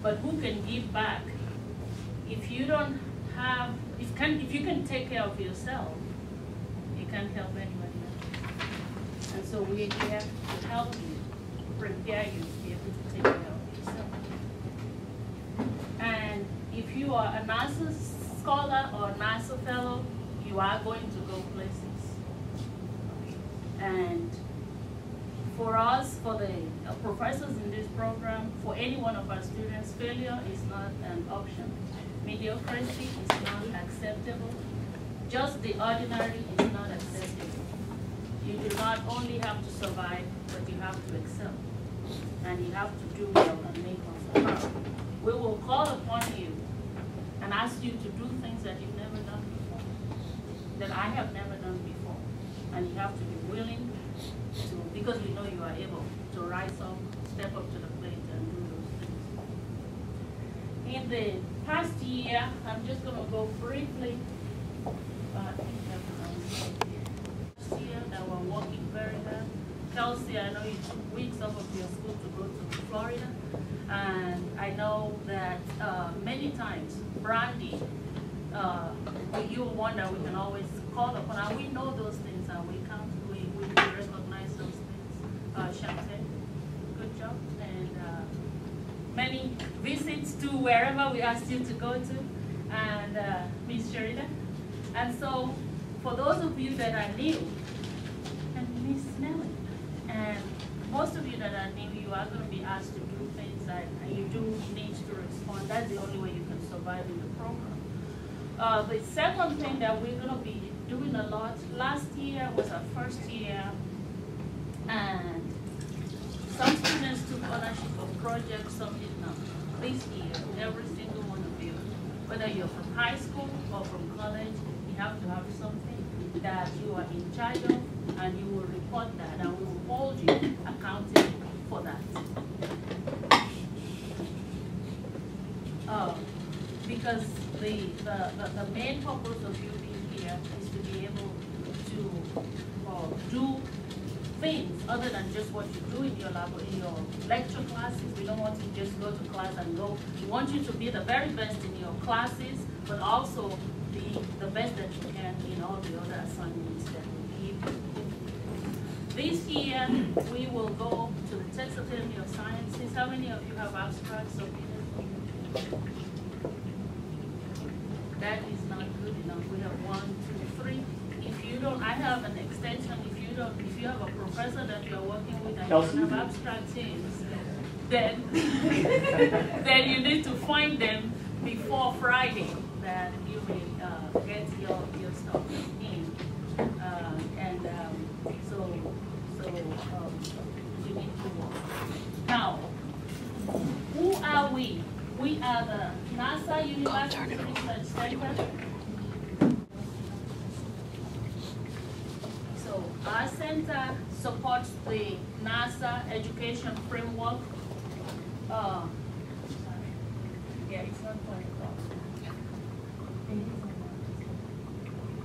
But who can give back? If you don't have, if you can take care of yourself, you can't help anybody else. And so we're here to help you, prepare you to be able to take care of yourself. And if you are a NASA scholar or a NASA fellow, you are going to go places. And for us, for the professors in this program, for any one of our students, failure is not an option. Mediocrity is not acceptable. Just the ordinary is not acceptable. You do not only have to survive, but you have to excel. And you have to do well and make us proud. We will call upon you and ask you to do things that you've never done before, that I have never done before. And you have to be willing to, because we know you are able to rise up, step up to the plate and do those things. In the past year, I'm just going to go briefly. Last year that we're working very hard. Kelsey, I know you took weeks off of your school to go to Florida. And I know that many times, Brandy, you wonder, we can always call upon, and we know those things, and we recognize those things. Champagne, good job. And many visits to wherever we asked you to go to, and Miss Sherida. And so, for those of you that are new, and Miss Nelly, and most of you that are new, you are going to be asked to do things that you do need to respond. That's the only way you can survive in the program. The second thing that we're going to be doing a lot, last year was our first year, and some students took ownership of projects, some did not. This year, every single one of you, whether you're from high school or from college, you have to have something that you are in charge of, and you will report that, and we will hold you accountable for that. Because the main purpose of you being here is to be able to do things other than just what you do in your lab, in your lecture classes. We don't want you to just go to class and go. We want you to be the very best in your classes, but also be the best that you can in all the other assignments that we give you. This year, we will go to the Texas Academy of Sciences. How many of you have abstracts submitted? That is not good enough. We have 1, 2, 3. If you don't, I have an extension. If you have a professor that you're working with and you don't have abstract teams, then then you need to find them before Friday that you may get your stuff in. So you need to work. Now, who are we? We are the NASA University Research Center. So our center supports the NASA education framework. Yeah, it's not quite across.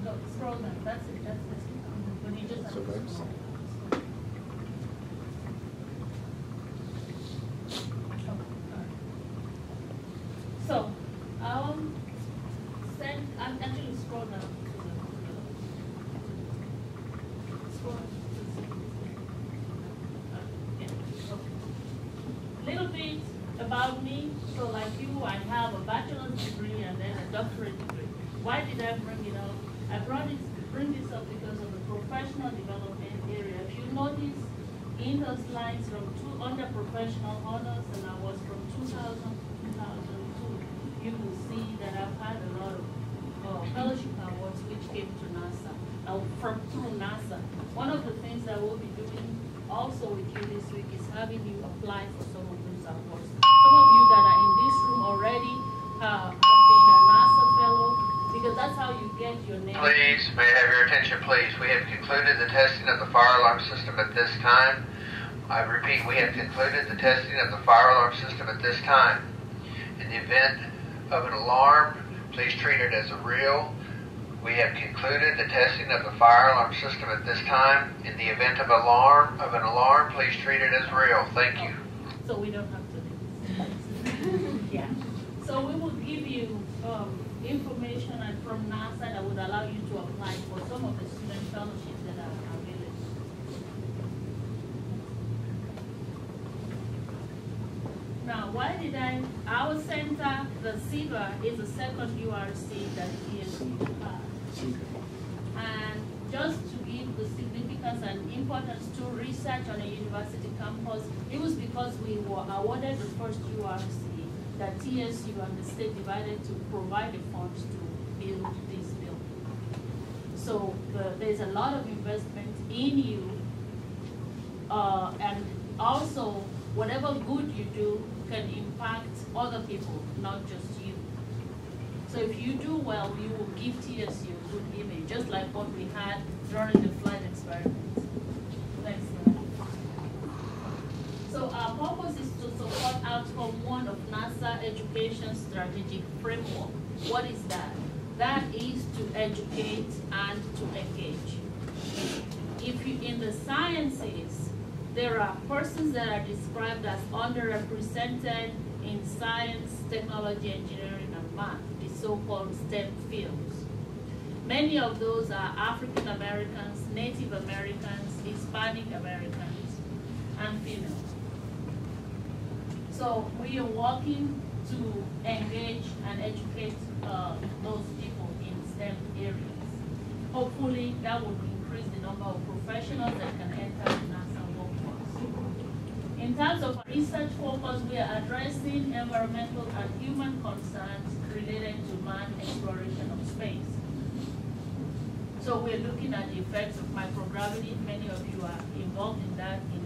No, scroll down. That's it. That's it. When you just have to scroll. So, I'm actually scroll down to the scroll. Little bit about me. So, like you, I have a bachelor's degree and then a doctorate degree. Why did I bring it up? I bring this up because of the professional development area. If you notice in those lines under professional honors, and I was from 2000 to 2002, you will see that I've had a lot of fellowship awards which came to NASA, through NASA. One of the things that we'll be doing also with you this week is having you apply for some of those awards. Some of you that are in this room already have been a NASA fellow, because that's how you get your name. Please, may I have your attention, please? We have concluded the testing of the fire alarm system at this time. I repeat, we have concluded the testing of the fire alarm system at this time. In the event of an alarm, please treat it as a real. We have concluded the testing of the fire alarm system at this time. In the event of an alarm, please treat it as real. Thank you. So we don't have to do this. Yeah. So we will give you information from NASA that would allow you to apply for some of the student fellowships that are available. Now, why did our center, the CIBA, is the second URC that TSU has. And just to give the significance and importance to research on a university campus, it was because we were awarded the first URC that TSU and the state divided to provide the funds to build this building. So there's a lot of investment in you, and also whatever good you do can impact other people, not just you. So if you do well, you will give TSU a good image, just like what we had during the flight experiment. Next slide. So our purpose is to support outcome 1 of NASA Education Strategic Framework. What is that? That is to educate and to engage. If you, in the sciences, there are persons that are described as underrepresented in science, technology, engineering, and math, the so-called STEM fields. Many of those are African Americans, Native Americans, Hispanic Americans, and females. So we are working to engage and educate those people in STEM areas. Hopefully that will increase the number of professionals that can enter the NASA workforce. In terms of research focus, we are addressing environmental and human concerns related to manned exploration of space. So we're looking at the effects of microgravity. Many of you are involved in that in